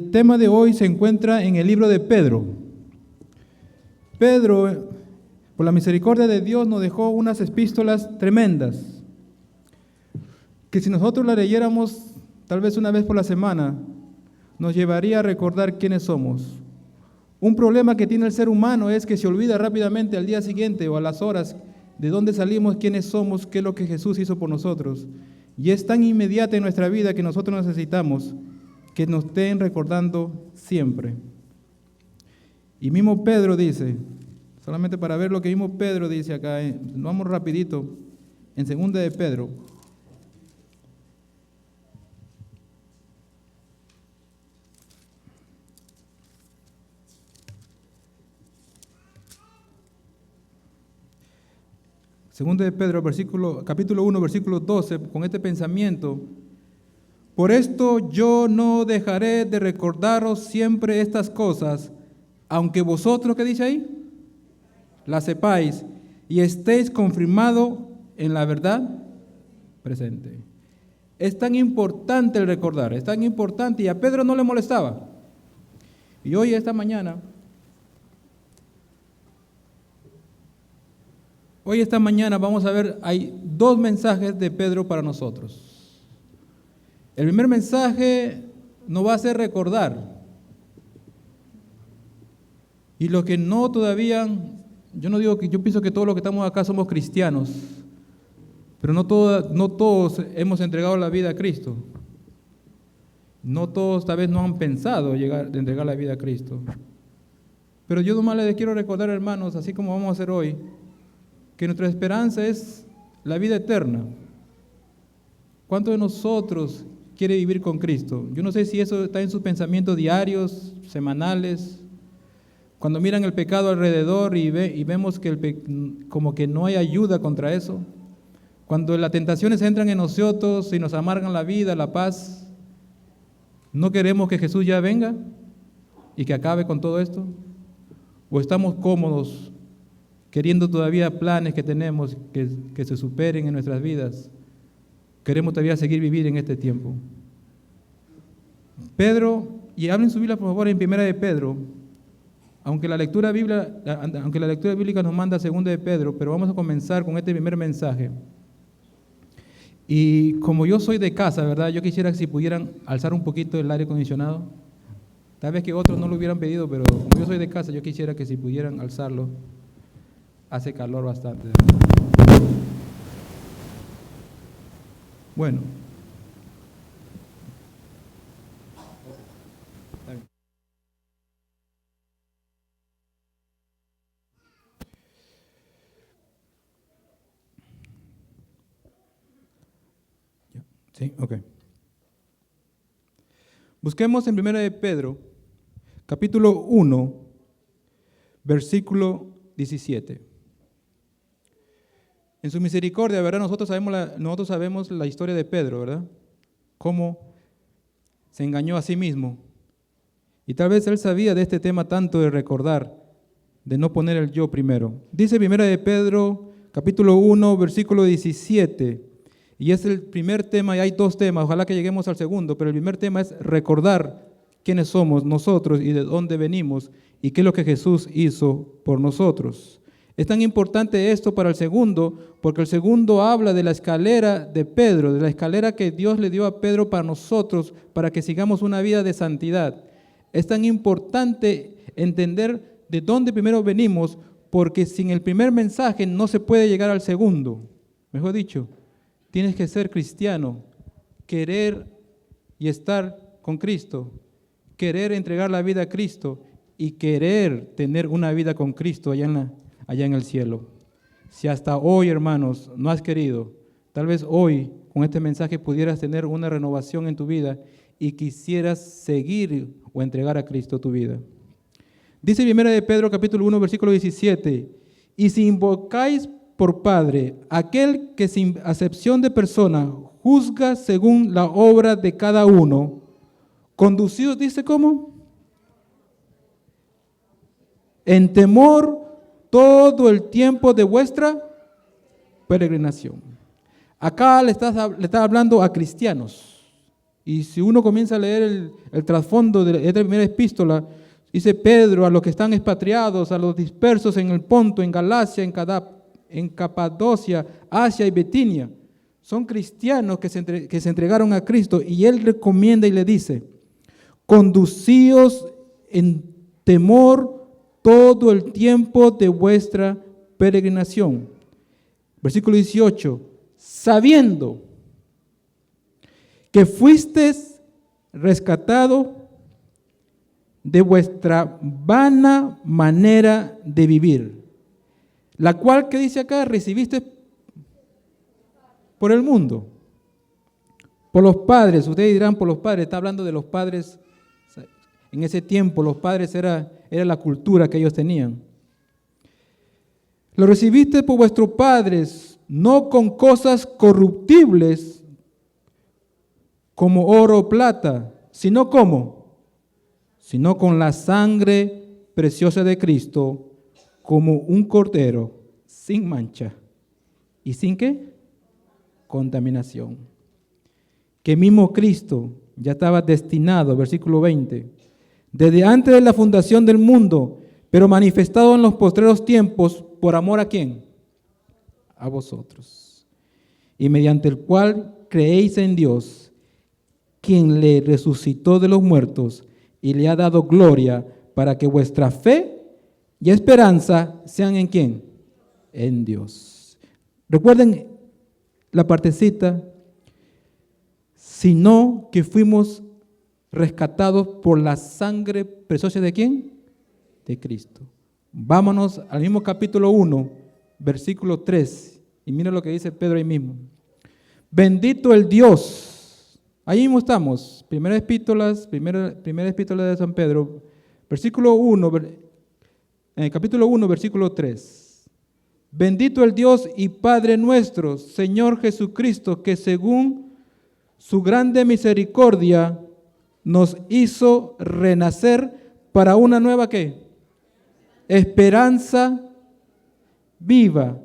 el tema de hoy se encuentra en el libro de Pedro. Pedro, por la misericordia de Dios, nos dejó unas epístolas tremendas, que si nosotros las leyéramos tal vez una vez por la semana, nos llevaría a recordar quiénes somos. Un problema que tiene el ser humano es que se olvida rápidamente al día siguiente o a las horas de dónde salimos, quiénes somos, qué es lo que Jesús hizo por nosotros. Y es tan inmediata en nuestra vida que nosotros necesitamos que nos estén recordando siempre. Y mismo Pedro dice, solamente para ver lo que mismo Pedro dice acá, vamos rapidito, en 2 de Pedro. Segundo de Pedro, capítulo 1, versículo 12, con este pensamiento: por esto yo no dejaré de recordaros siempre estas cosas, aunque vosotros, ¿qué dice ahí? Las sepáis y estéis confirmados en la verdad presente. Es tan importante el recordar, es tan importante, y a Pedro no le molestaba. Y hoy, esta mañana, vamos a ver, hay dos mensajes de Pedro para nosotros. El primer mensaje nos va a hacer recordar. Y lo que no todavía, yo pienso que todos los que estamos acá somos cristianos, pero no todos hemos entregado la vida a Cristo. No todos tal vez no han pensado de entregar la vida a Cristo. Pero yo nomás les quiero recordar, hermanos, así como vamos a hacer hoy, que nuestra esperanza es la vida eterna. ¿Cuántos de nosotros quiere vivir con Cristo? Yo no sé si eso está en sus pensamientos diarios, semanales, cuando miran el pecado alrededor y vemos que como que no hay ayuda contra eso, cuando las tentaciones entran en nosotros y nos amargan la vida, la paz, ¿no queremos que Jesús ya venga y que acabe con todo esto? ¿O estamos cómodos queriendo todavía planes que tenemos que se superen en nuestras vidas? Queremos todavía seguir vivir en este tiempo. Pedro, y hablen su Biblia por favor en 1 de Pedro, aunque la lectura bíblica nos manda a 2 de Pedro, pero vamos a comenzar con este primer mensaje. Y como yo soy de casa, ¿verdad? Yo quisiera que si pudieran alzar un poquito el aire acondicionado. Tal vez que otros no lo hubieran pedido, pero como yo soy de casa, yo quisiera que si pudieran alzarlo. Hace calor bastante. Bueno. Sí, ok. Busquemos en 1 de Pedro, capítulo 1, versículo 17. En su misericordia, ¿verdad? Nosotros sabemos la historia de Pedro, ¿verdad? Cómo se engañó a sí mismo. Y tal vez él sabía de este tema tanto de recordar, de no poner el yo primero. Dice 1 de Pedro, capítulo 1, versículo 17. Y es el primer tema, y hay dos temas, ojalá que lleguemos al segundo, pero el primer tema es recordar quiénes somos nosotros y de dónde venimos y qué es lo que Jesús hizo por nosotros. Es tan importante esto para el segundo, porque el segundo habla de la escalera de Pedro, de la escalera que Dios le dio a Pedro para nosotros, para que sigamos una vida de santidad. Es tan importante entender de dónde primero venimos, porque sin el primer mensaje no se puede llegar al segundo. Mejor dicho, tienes que ser cristiano, querer y estar con Cristo, querer entregar la vida a Cristo y querer tener una vida con Cristo allá en el cielo. Si hasta hoy, hermanos, no has querido, tal vez hoy con este mensaje pudieras tener una renovación en tu vida y quisieras seguir o entregar a Cristo tu vida. Dice 1 de Pedro capítulo 1 versículo 17, y si invocáis por Padre aquel que sin acepción de persona juzga según la obra de cada uno, conducidos, dice cómo, en temor todo el tiempo de vuestra peregrinación. Acá le está hablando a cristianos. Y si uno comienza a leer el trasfondo de esta primera epístola, dice Pedro a los que están expatriados, a los dispersos en el Ponto, en Galacia, en Capadocia, Asia y Bitinia. Son cristianos que se entregaron a Cristo, y él recomienda y le dice: conducíos en temor todo el tiempo de vuestra peregrinación. Versículo 18, sabiendo que fuisteis rescatado de vuestra vana manera de vivir, la cual, que dice acá, recibiste por el mundo, por los padres. Ustedes dirán por los padres, está hablando de los padres. En ese tiempo los padres era la cultura que ellos tenían. Lo recibiste por vuestros padres, no con cosas corruptibles como oro o plata, sino ¿cómo? Sino con la sangre preciosa de Cristo, como un cordero sin mancha y sin ¿qué? Contaminación. Que mismo Cristo ya estaba destinado, versículo 20, desde antes de la fundación del mundo, pero manifestado en los postreros tiempos, ¿por amor a quién? A vosotros. Y mediante el cual creéis en Dios, quien le resucitó de los muertos y le ha dado gloria, para que vuestra fe y esperanza sean ¿en quién? En Dios. Recuerden la partecita, sino que fuimos rescatados por la sangre preciosa ¿de quién? De Cristo. Vámonos al mismo capítulo 1, versículo 3, y mira lo que dice Pedro ahí mismo. Bendito el Dios. Ahí mismo estamos, primera epístola de San Pedro, versículo 1, en el capítulo 1, versículo 3. Bendito el Dios y Padre nuestro, Señor Jesucristo, que según su grande misericordia nos hizo renacer para una nueva ¿qué? Esperanza viva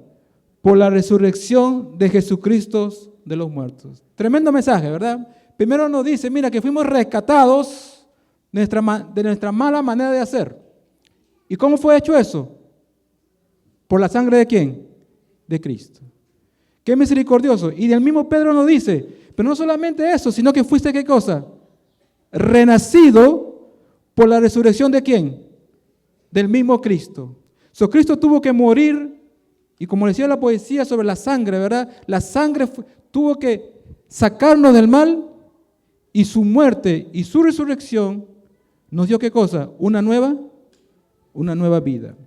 por la resurrección de Jesucristo de los muertos. Tremendo mensaje, ¿verdad? Primero nos dice, mira, que fuimos rescatados de nuestra mala manera de hacer. ¿Y cómo fue hecho eso? ¿Por la sangre de quién? De Cristo. Qué misericordioso. Y del mismo Pedro nos dice, pero no solamente eso, sino que fuiste ¿qué cosa? Renacido por la resurrección de quién? Del mismo Cristo. Cristo tuvo que morir, y como decía la poesía sobre la sangre, ¿verdad? La sangre tuvo que sacarnos del mal, y su muerte y su resurrección nos dio ¿qué cosa? Una nueva vida.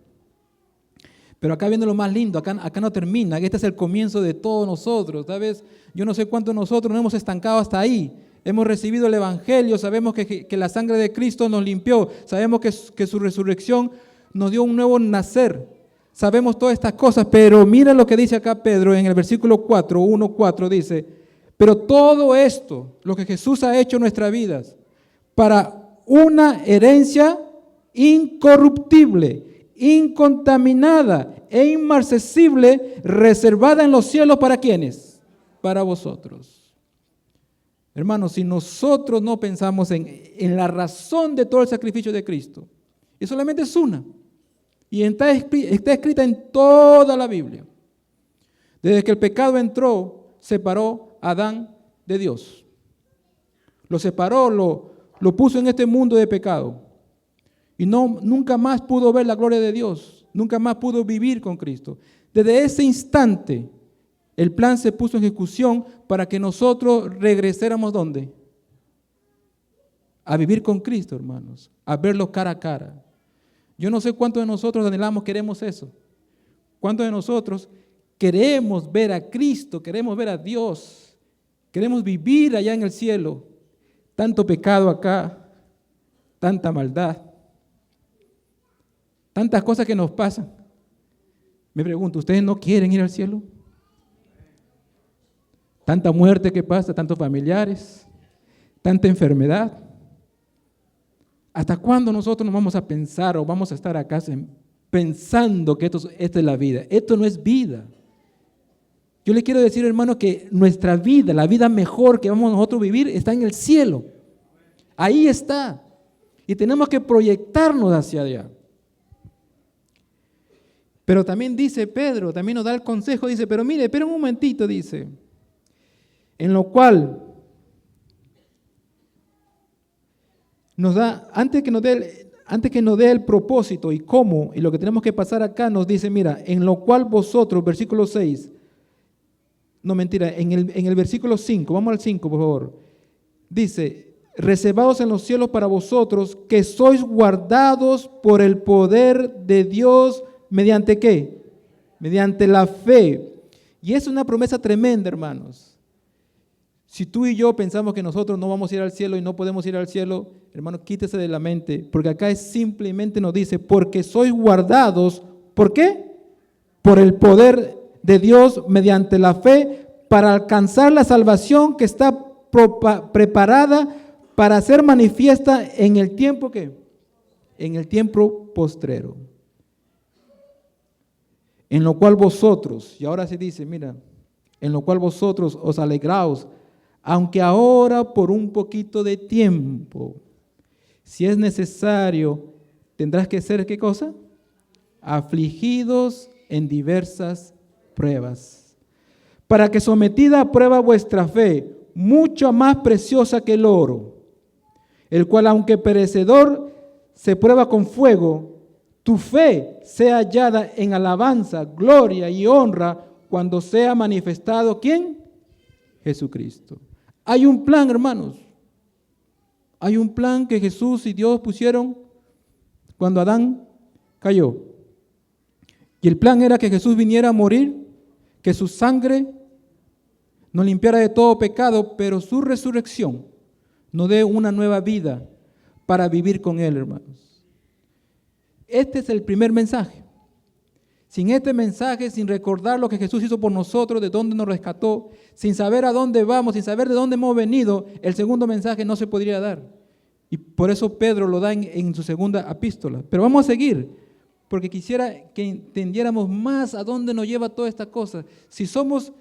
Pero acá viene lo más lindo, acá no termina, este es el comienzo de todos nosotros. Tal vez yo no sé cuántos de nosotros nos hemos estancado hasta ahí. Hemos recibido el Evangelio, sabemos que la sangre de Cristo nos limpió, sabemos que su resurrección nos dio un nuevo nacer. Sabemos todas estas cosas, pero mira lo que dice acá Pedro en el versículo 4, 1:4 dice, pero todo esto, lo que Jesús ha hecho en nuestras vidas, para una herencia incorruptible, incontaminada e inmarcesible, reservada en los cielos, ¿para quiénes? Para vosotros. Hermanos, si nosotros no pensamos en la razón de todo el sacrificio de Cristo, y solamente es una, y está escrita en toda la Biblia. Desde que el pecado entró, separó a Adán de Dios. Lo separó, lo puso en este mundo de pecado. Y nunca más pudo ver la gloria de Dios, nunca más pudo vivir con Cristo. Desde ese instante, el plan se puso en ejecución para que nosotros regresáramos ¿dónde? A vivir con Cristo, hermanos, a verlo cara a cara. Yo no sé cuántos de nosotros anhelamos, queremos eso. ¿Cuántos de nosotros queremos ver a Cristo, queremos ver a Dios, queremos vivir allá en el cielo? Tanto pecado acá, tanta maldad, tantas cosas que nos pasan. Me pregunto, ¿ustedes no quieren ir al cielo? Tanta muerte que pasa, tantos familiares, tanta enfermedad. ¿Hasta cuándo nosotros nos vamos a pensar o vamos a estar acá pensando que esta es la vida? Esto no es vida. Yo le quiero decir, hermano, que nuestra vida, la vida mejor que vamos nosotros a vivir, está en el cielo. Ahí está. Y tenemos que proyectarnos hacia allá. Pero también dice Pedro, también nos da el consejo, dice, pero mire, espera un momentito, dice, en lo cual nos da, antes que nos dé el propósito y cómo, y lo que tenemos que pasar acá, nos dice, mira, en lo cual vosotros, versículo 6, no mentira, en el versículo 5, vamos al 5, por favor, dice, reservados en los cielos para vosotros, que sois guardados por el poder de Dios, ¿mediante qué? Mediante la fe. Y es una promesa tremenda, hermanos. Si tú y yo pensamos que nosotros no vamos a ir al cielo y no podemos ir al cielo, hermano, quítese de la mente, porque acá simplemente nos dice, porque sois guardados, ¿por qué? Por el poder de Dios mediante la fe para alcanzar la salvación que está preparada para ser manifiesta en el tiempo ¿qué? En el tiempo postrero. En lo cual vosotros, y ahora se dice, mira, en lo cual vosotros os alegraos, aunque ahora por un poquito de tiempo, si es necesario, tendrás que ser, ¿qué cosa? Afligidos en diversas pruebas, para que sometida a prueba vuestra fe, mucho más preciosa que el oro, el cual aunque perecedor se prueba con fuego, tu fe sea hallada en alabanza, gloria y honra cuando sea manifestado, ¿quién? Jesucristo. Hay un plan, hermanos. Hay un plan que Jesús y Dios pusieron cuando Adán cayó. Y el plan era que Jesús viniera a morir, que su sangre nos limpiara de todo pecado, pero su resurrección nos dé una nueva vida para vivir con Él, hermanos. Este es el primer mensaje. Sin este mensaje, sin recordar lo que Jesús hizo por nosotros, de dónde nos rescató, sin saber a dónde vamos, sin saber de dónde hemos venido, el segundo mensaje no se podría dar. Y por eso Pedro lo da en su segunda epístola. Pero vamos a seguir, porque quisiera que entendiéramos más a dónde nos lleva toda esta cosa. Si somos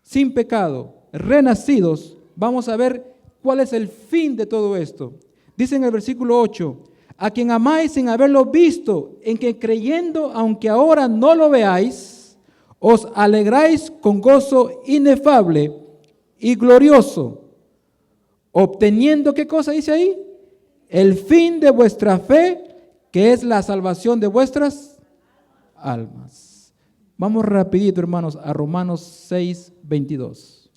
sin pecado, renacidos, vamos a ver cuál es el fin de todo esto. Dice en el versículo 8, a quien amáis sin haberlo visto, en que creyendo, aunque ahora no lo veáis, os alegráis con gozo inefable y glorioso, obteniendo, ¿qué cosa dice ahí? El fin de vuestra fe, que es la salvación de vuestras almas. Vamos rapidito, hermanos, a Romanos 6, 22,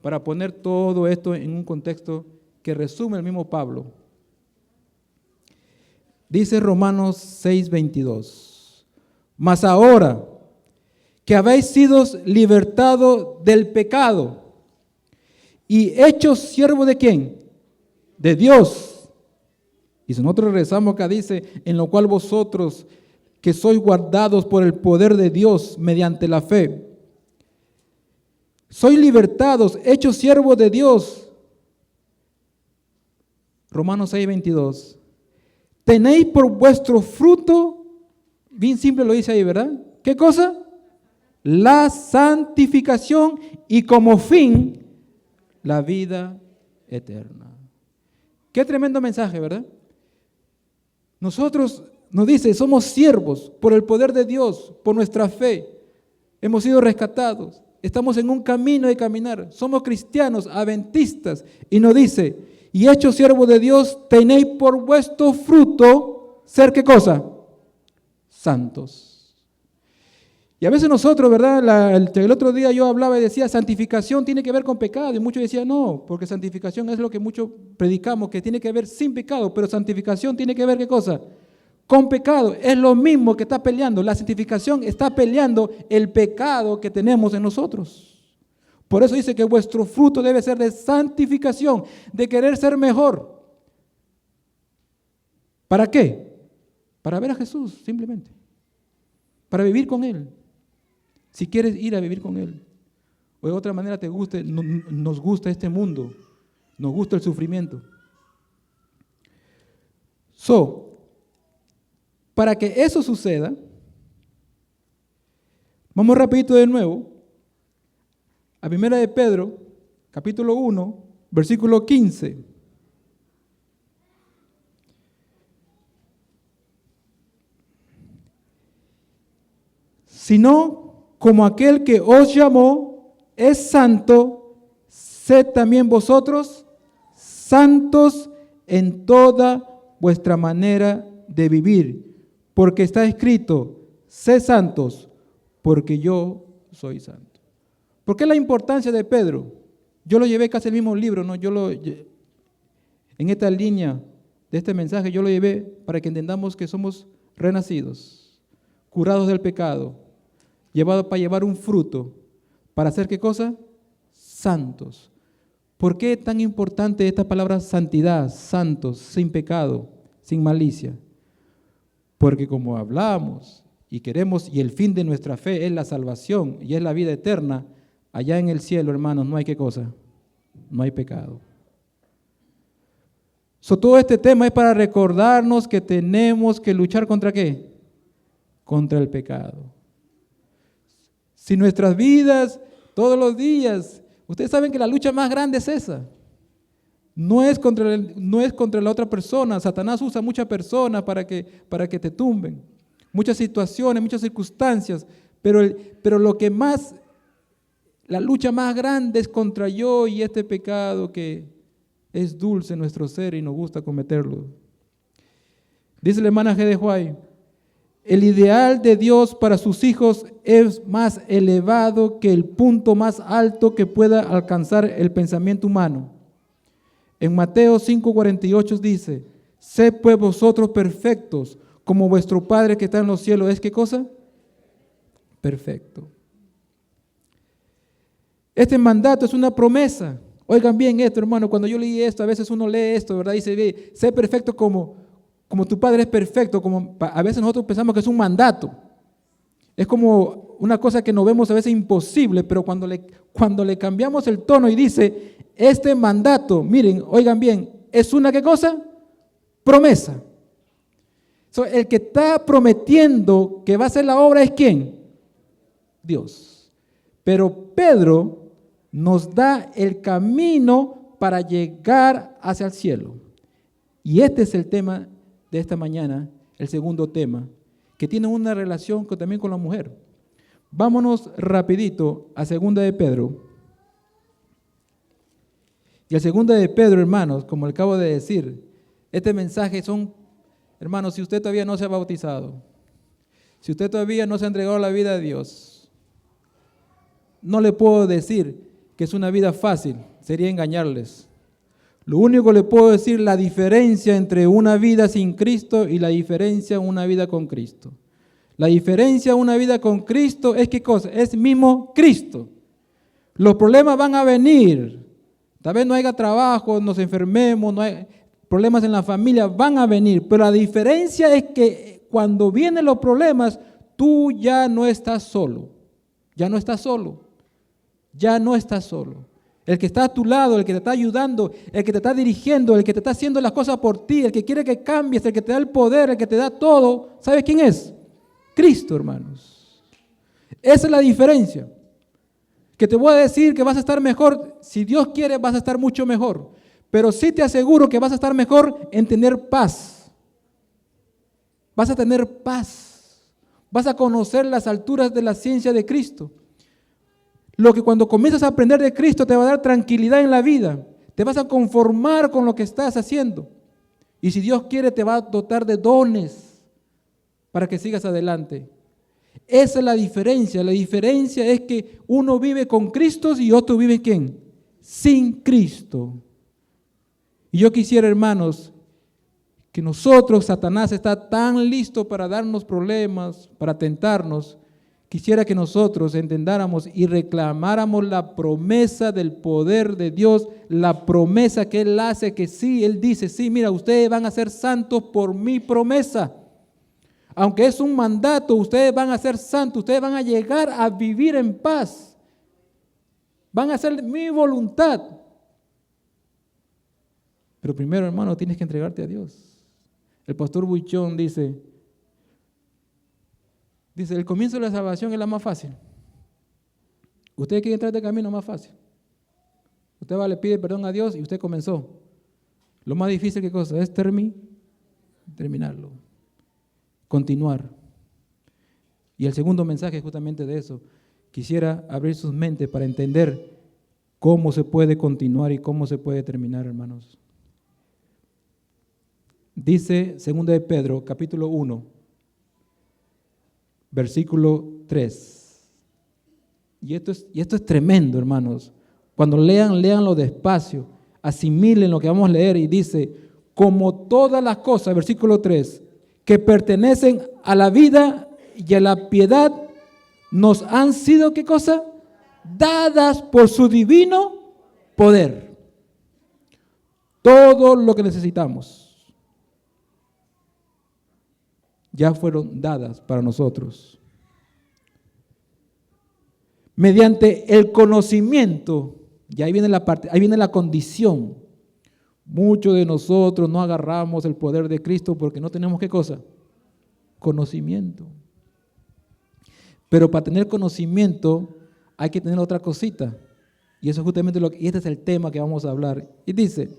para poner todo esto en un contexto que resume el mismo Pablo. Dice Romanos 6, 22, mas ahora que habéis sido libertados del pecado y hechos siervos ¿de quién? De Dios. Y si nosotros regresamos acá, dice, en lo cual vosotros que sois guardados por el poder de Dios mediante la fe, sois libertados, hechos siervos de Dios. Romanos 6, 22. Tenéis por vuestro fruto, bien simple lo dice ahí, ¿verdad? ¿Qué cosa? La santificación y como fin, la vida eterna. Qué tremendo mensaje, ¿verdad? Nosotros, nos dice, somos siervos por el poder de Dios, por nuestra fe. Hemos sido rescatados, estamos en un camino de caminar, somos cristianos, adventistas, y nos dice, y hechos siervos de Dios, tenéis por vuestro fruto, ¿ser qué cosa? Santos. Y a veces nosotros, ¿verdad? El otro día yo hablaba y decía, santificación tiene que ver con pecado, y muchos decían, no, porque santificación es lo que muchos predicamos, que tiene que ver sin pecado, pero santificación tiene que ver ¿qué cosa? Con pecado. Es lo mismo que está peleando, la santificación está peleando el pecado que tenemos en nosotros. Por eso dice que vuestro fruto debe ser de santificación, de querer ser mejor. ¿Para qué? Para ver a Jesús, simplemente. Para vivir con Él. Si quieres ir a vivir con Él. O de otra manera nos gusta este mundo. Nos gusta el sufrimiento. Para que eso suceda, Vamos rapidito de nuevo a 1 de Pedro, capítulo 1, versículo 15. Sino como aquel que os llamó es santo, sed también vosotros santos en toda vuestra manera de vivir, porque está escrito, sed santos, porque yo soy santo. ¿Por qué la importancia de Pedro? Yo lo llevé casi el mismo libro, ¿no? En esta línea de este mensaje, yo lo llevé para que entendamos que somos renacidos, curados del pecado, llevados para llevar un fruto, para hacer ¿qué cosa? Santos. ¿Por qué es tan importante esta palabra santidad, santos, sin pecado, sin malicia? Porque como hablamos y queremos, y el fin de nuestra fe es la salvación y es la vida eterna, allá en el cielo, hermanos, no hay ¿qué cosa? No hay pecado. Todo este tema es para recordarnos que tenemos que luchar ¿contra qué? Contra el pecado. Si nuestras vidas, todos los días, ustedes saben que la lucha más grande es esa. No es contra la otra persona. Satanás usa muchas personas para que te tumben. Muchas situaciones, muchas circunstancias. Pero lo que más, la lucha más grande es contra yo y este pecado que es dulce en nuestro ser y nos gusta cometerlo. Dice la hermana G. de White, el ideal de Dios para sus hijos es más elevado que el punto más alto que pueda alcanzar el pensamiento humano. En Mateo 5:48 dice, sed pues vosotros perfectos, como vuestro Padre que está en los cielos es ¿qué cosa? Perfecto. Este mandato es una promesa. Oigan bien esto, hermano, cuando yo leí esto, a veces uno lee esto, ¿verdad? Dice, ve, sé perfecto como tu Padre es perfecto, a veces nosotros pensamos que es un mandato. Es como una cosa que nos vemos a veces imposible, pero cuando le cambiamos el tono y dice, este mandato, miren, oigan bien, es una ¿qué cosa? Promesa. El que está prometiendo que va a hacer la obra es ¿quién? Dios. Pero Pedro nos da el camino para llegar hacia el cielo. Y este es el tema de esta mañana, el segundo tema, que tiene una relación también con la mujer. Vámonos rapidito a 2 de Pedro. Y a 2 de Pedro, hermanos, como acabo de decir, este mensaje son, hermanos, si usted todavía no se ha bautizado, si usted todavía no se ha entregado la vida a Dios, no le puedo decir que es una vida fácil, sería engañarles. Lo único que le puedo decir, la diferencia entre una vida sin Cristo y la diferencia en una vida con Cristo. La diferencia en una vida con Cristo es ¿qué cosa? Es mismo Cristo. Los problemas van a venir. Tal vez no haya trabajo, nos enfermemos, no hay problemas en la familia, van a venir. Pero la diferencia es que cuando vienen los problemas, tú ya no estás solo. Ya no estás solo. Ya no estás solo. El que está a tu lado, el que te está ayudando, el que te está dirigiendo, el que te está haciendo las cosas por ti, el que quiere que cambies, el que te da el poder, el que te da todo, ¿sabes quién es? Cristo, hermanos. Esa es la diferencia. Que te voy a decir que vas a estar mejor, si Dios quiere vas a estar mucho mejor, pero sí te aseguro que vas a estar mejor en tener paz. Vas a tener paz. Vas a conocer las alturas de la ciencia de Cristo. Lo que cuando comienzas a aprender de Cristo te va a dar tranquilidad en la vida. Te vas a conformar con lo que estás haciendo. Y si Dios quiere te va a dotar de dones para que sigas adelante. Esa es la diferencia. La diferencia es que uno vive con Cristo y otro vive ¿quién? Sin Cristo. Y yo quisiera, hermanos, que nosotros, Satanás está tan listo para darnos problemas, para tentarnos. Quisiera que nosotros entendáramos y reclamáramos la promesa del poder de Dios, la promesa que Él hace, que sí, Él dice, sí, mira, ustedes van a ser santos por mi promesa. Aunque es un mandato, ustedes van a ser santos, ustedes van a llegar a vivir en paz. Van a hacer mi voluntad. Pero primero, hermano, tienes que entregarte a Dios. El pastor Buichón dice, Dice, el comienzo de la salvación es la más fácil. Usted quiere entrar de camino más fácil. Usted va, le pide perdón a Dios y usted comenzó. Lo más difícil, ¿qué cosa? Es terminarlo. Continuar. Y el segundo mensaje es justamente de eso. Quisiera abrir sus mentes para entender cómo se puede continuar y cómo se puede terminar, hermanos. Dice 2 de Pedro, capítulo 1, versículo 3. Y esto es tremendo, hermanos. Cuando léanlo despacio, asimilen lo que vamos a leer y dice, como todas las cosas, versículo 3, que pertenecen a la vida y a la piedad, nos han sido, ¿qué cosa? Dadas por su divino poder. Todo lo que necesitamos ya fueron dadas para nosotros. Mediante el conocimiento, y ahí viene la parte, ahí viene la condición. Muchos de nosotros no agarramos el poder de Cristo porque no tenemos ¿qué cosa? Conocimiento. Pero para tener conocimiento hay que tener otra cosita. Y eso es justamente y este es el tema que vamos a hablar. Y dice,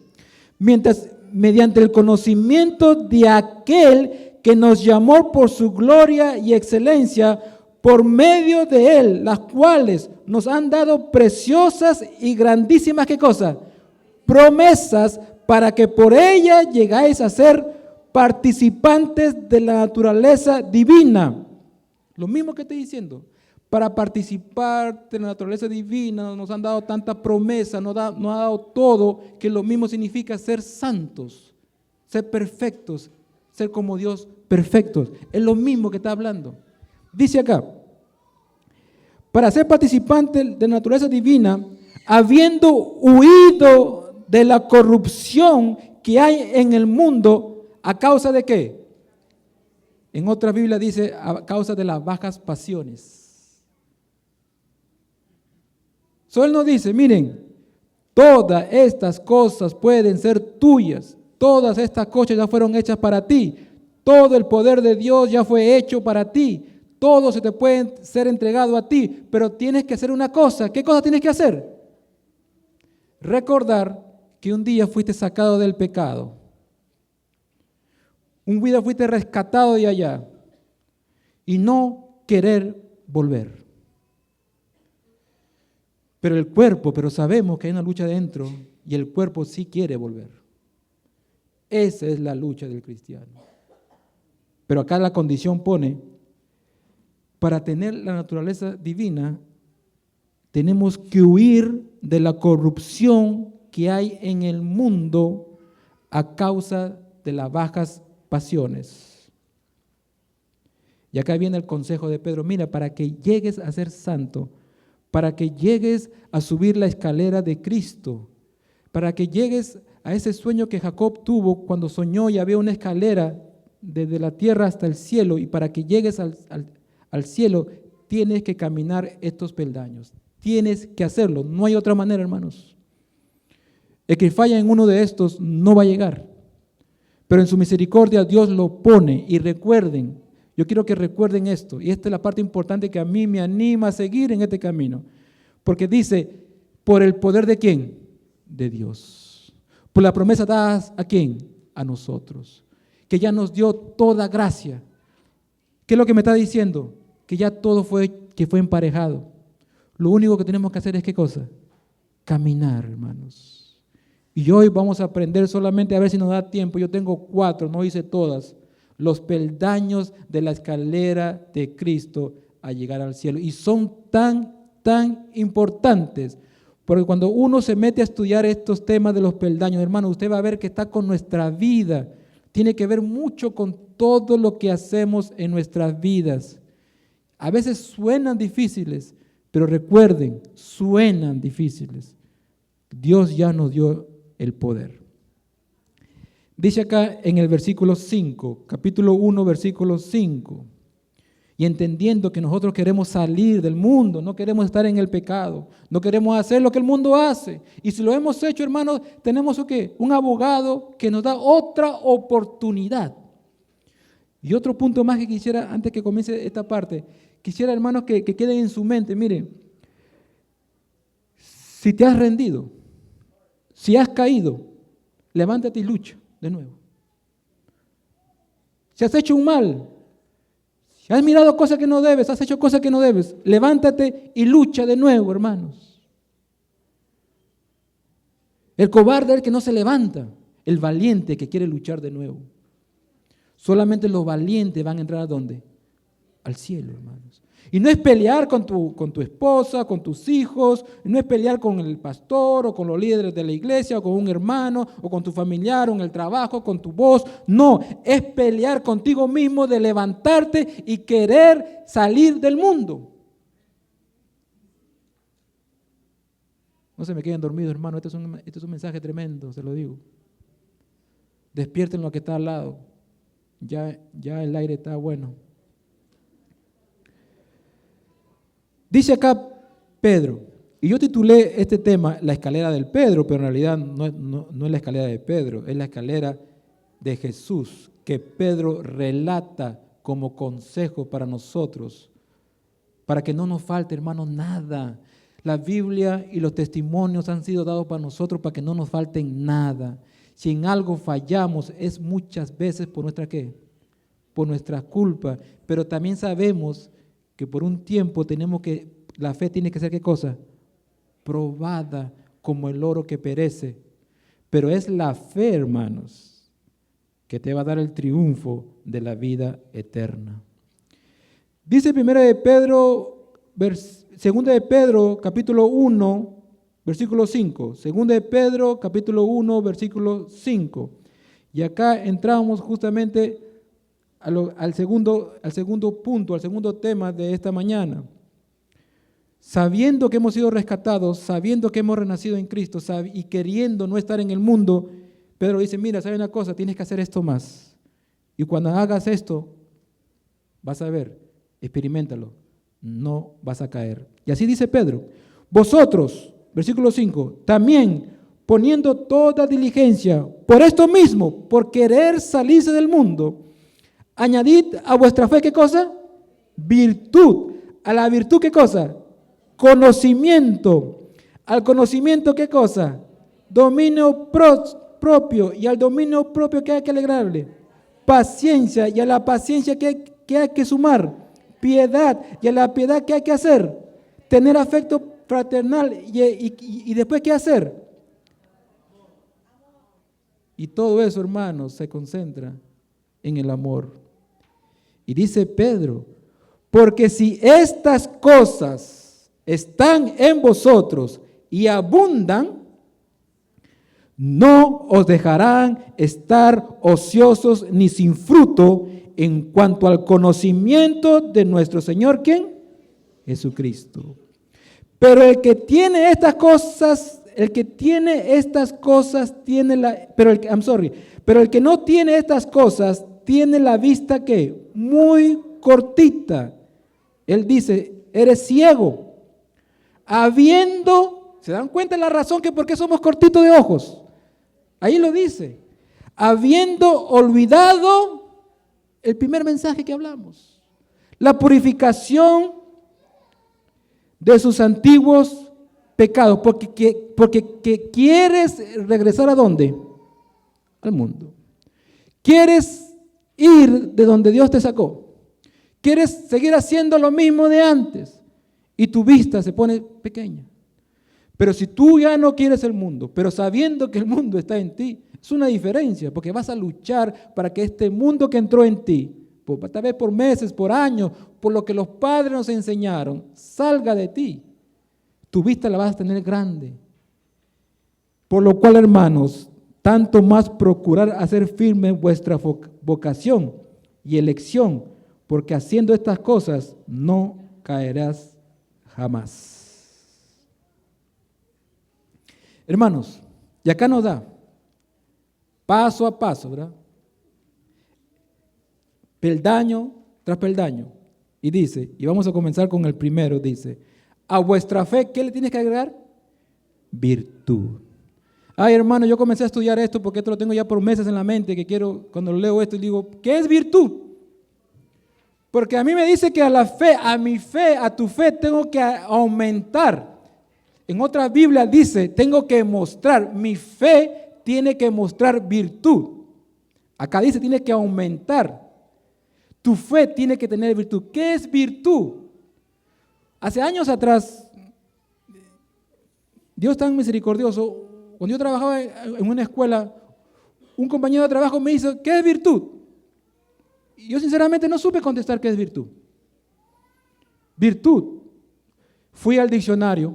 mediante el conocimiento de aquel que nos llamó por su gloria y excelencia, por medio de él, las cuales nos han dado preciosas y grandísimas, ¿qué cosa? Promesas, para que por ella llegáis a ser participantes de la naturaleza divina. Lo mismo que estoy diciendo. Para participar de la naturaleza divina nos han dado tanta promesa, nos ha dado todo, que lo mismo significa ser santos, ser perfectos, ser como Dios perfectos. Es lo mismo que está hablando. Dice acá, para ser participante de la naturaleza divina, habiendo huido de la corrupción que hay en el mundo, ¿a causa de qué? En otra Biblia dice, a causa de las bajas pasiones. Él nos dice, miren, todas estas cosas pueden ser tuyas, todas estas cosas ya fueron hechas para ti, todo el poder de Dios ya fue hecho para ti, todo se te puede ser entregado a ti, pero tienes que hacer una cosa. ¿Qué cosa tienes que hacer? Recordar que un día fuiste sacado del pecado, un día fuiste rescatado de allá y no querer volver. Pero sabemos que hay una lucha dentro y el cuerpo sí quiere volver. Esa es la lucha del cristiano. Pero acá la condición pone, para tener la naturaleza divina, tenemos que huir de la corrupción que hay en el mundo a causa de las bajas pasiones. Y acá viene el consejo de Pedro, mira, para que llegues a ser santo, para que llegues a subir la escalera de Cristo, para que llegues a ese sueño que Jacob tuvo cuando soñó y había una escalera desde la tierra hasta el cielo, y para que llegues al cielo tienes que caminar estos peldaños, tienes que hacerlo, no hay otra manera, hermanos. El que falla en uno de estos no va a llegar, pero en su misericordia Dios lo pone. Y recuerden, yo quiero que recuerden esto, y esta es la parte importante que a mí me anima a seguir en este camino, porque dice, por el poder ¿de quién? De Dios. Por la promesa dada ¿a quién? A nosotros, que ya nos dio toda gracia. ¿Qué es lo que me está diciendo? Que ya todo fue emparejado. Lo único que tenemos que hacer es ¿qué cosa? Caminar, hermanos. Y hoy vamos a aprender solamente, a ver si nos da tiempo. Yo tengo 4, no hice todas. Los peldaños de la escalera de Cristo a llegar al cielo. Y son tan importantes. Porque cuando uno se mete a estudiar estos temas de los peldaños, hermano, usted va a ver que está con nuestra vida. Tiene que ver mucho con todo lo que hacemos en nuestras vidas. A veces suenan difíciles, pero recuerden, suenan difíciles. Dios ya nos dio el poder. Dice acá en el versículo 5, capítulo 1, versículo 5, y entendiendo que nosotros queremos salir del mundo, no queremos estar en el pecado, no queremos hacer lo que el mundo hace. Y si lo hemos hecho, hermanos, tenemos ¿qué? Un abogado que nos da otra oportunidad. Y otro punto más que quisiera, antes que comience esta parte, quisiera, hermanos, que queden en su mente. Miren, si te has rendido, si has caído, levántate y lucha de nuevo. Si has hecho un mal, si has mirado cosas que no debes, has hecho cosas que no debes, levántate y lucha de nuevo, hermanos. El cobarde es el que no se levanta, el valiente que quiere luchar de nuevo. Solamente los valientes van a entrar ¿a dónde? Al cielo, hermanos. Y no es pelear con tu esposa, con tus hijos, no es pelear con el pastor o con los líderes de la iglesia o con un hermano o con tu familiar o en el trabajo, con tu voz. No, es pelear contigo mismo de levantarte y querer salir del mundo. No se me queden dormidos, hermano, este es un mensaje tremendo, se lo digo. Despierten lo que está al lado. Ya el aire está bueno. Dice acá Pedro, y yo titulé este tema La escalera del Pedro, pero en realidad no es la escalera de Pedro, es la escalera de Jesús, que Pedro relata como consejo para nosotros, para que no nos falte, hermanos, nada. La Biblia y los testimonios han sido dados para nosotros para que no nos falte nada. Si en algo fallamos es muchas veces por nuestra ¿qué? Por nuestra culpa, pero también sabemos que por un tiempo la fe tiene que ser ¿qué cosa? Probada como el oro que perece. Pero es la fe, hermanos, que te va a dar el triunfo de la vida eterna. Dice 2 de Pedro, capítulo 1, versículo 5. 2 de Pedro, capítulo 1, versículo 5. Y acá entramos justamente al segundo punto, al segundo tema de esta mañana. Sabiendo que hemos sido rescatados, sabiendo que hemos renacido en Cristo y queriendo no estar en el mundo, Pedro dice, mira, ¿sabes una cosa? Tienes que hacer esto más. Y cuando hagas esto, vas a ver, experiméntalo, no vas a caer. Y así dice Pedro, vosotros, versículo 5, también poniendo toda diligencia, por esto mismo, por querer salirse del mundo, añadid a vuestra fe, ¿qué cosa? Virtud. A la virtud, ¿qué cosa? Conocimiento. Al conocimiento, ¿qué cosa? Dominio propio. Y al dominio propio, ¿qué hay que alegrarle? Paciencia. Y a la paciencia, ¿qué hay que sumar? Piedad. Y a la piedad, ¿qué hay que hacer? Tener afecto fraternal. Y después, ¿qué hacer? Y todo eso, hermanos, se concentra en el amor. Y dice Pedro, porque si estas cosas están en vosotros y abundan, no os dejarán estar ociosos ni sin fruto en cuanto al conocimiento de nuestro Señor, ¿quién? Jesucristo. Pero el que tiene estas cosas, pero el que no tiene estas cosas, tiene la vista ¿qué? Muy cortita. Él dice, eres ciego. ¿Se dan cuenta de la razón que por qué somos cortitos de ojos? Ahí lo dice. Habiendo olvidado el primer mensaje que hablamos. La purificación de sus antiguos pecados. Porque quieres regresar ¿a dónde? Al mundo. Quieres ir de donde Dios te sacó. Quieres seguir haciendo lo mismo de antes y tu vista se pone pequeña. Pero si tú ya no quieres el mundo, pero sabiendo que el mundo está en ti, es una diferencia, porque vas a luchar para que este mundo que entró en ti, tal vez por meses, por años, por lo que los padres nos enseñaron, salga de ti. Tu vista la vas a tener grande. Por lo cual, hermanos, tanto más procurar hacer firme vuestra vocación y elección, porque haciendo estas cosas no caerás jamás. Hermanos, y acá nos da paso a paso, ¿verdad? Peldaño tras peldaño. Y dice, y vamos a comenzar con el primero, dice, a vuestra fe, ¿qué le tienes que agregar? Virtud. Ay, hermano, yo comencé a estudiar esto porque esto lo tengo ya por meses en la mente, que quiero, cuando leo esto, digo, ¿qué es virtud? Porque a mí me dice que a tu fe tengo que aumentar. En otra Biblia dice, tengo que mostrar, mi fe tiene que mostrar virtud. Acá dice, tiene que aumentar. Tu fe tiene que tener virtud. ¿Qué es virtud? Hace años atrás, Dios tan misericordioso, cuando yo trabajaba en una escuela, un compañero de trabajo me dijo, ¿qué es virtud? Y yo sinceramente no supe contestar qué es virtud. Virtud. Fui al diccionario.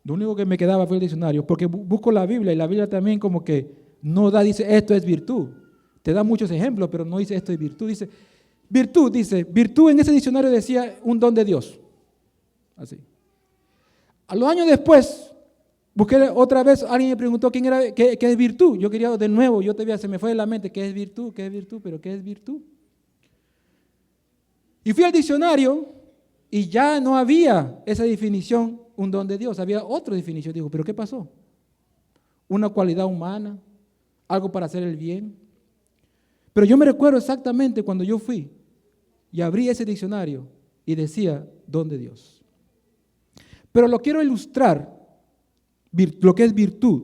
Lo único que me quedaba fue el diccionario, porque busco la Biblia y la Biblia también como que no da, dice, esto es virtud. Te da muchos ejemplos, pero no dice esto es virtud. Dice, virtud en ese diccionario decía un don de Dios. Así. A los años después, busqué otra vez, alguien me preguntó qué es virtud. Yo quería de nuevo, se me fue de la mente, ¿qué es virtud? ¿Qué es virtud? ¿Pero qué es virtud? Y fui al diccionario y ya no había esa definición, un don de Dios, había otra definición. Digo, ¿pero qué pasó? Una cualidad humana, algo para hacer el bien. Pero yo me recuerdo exactamente cuando yo fui y abrí ese diccionario y decía, don de Dios. Pero lo quiero ilustrar, lo que es virtud,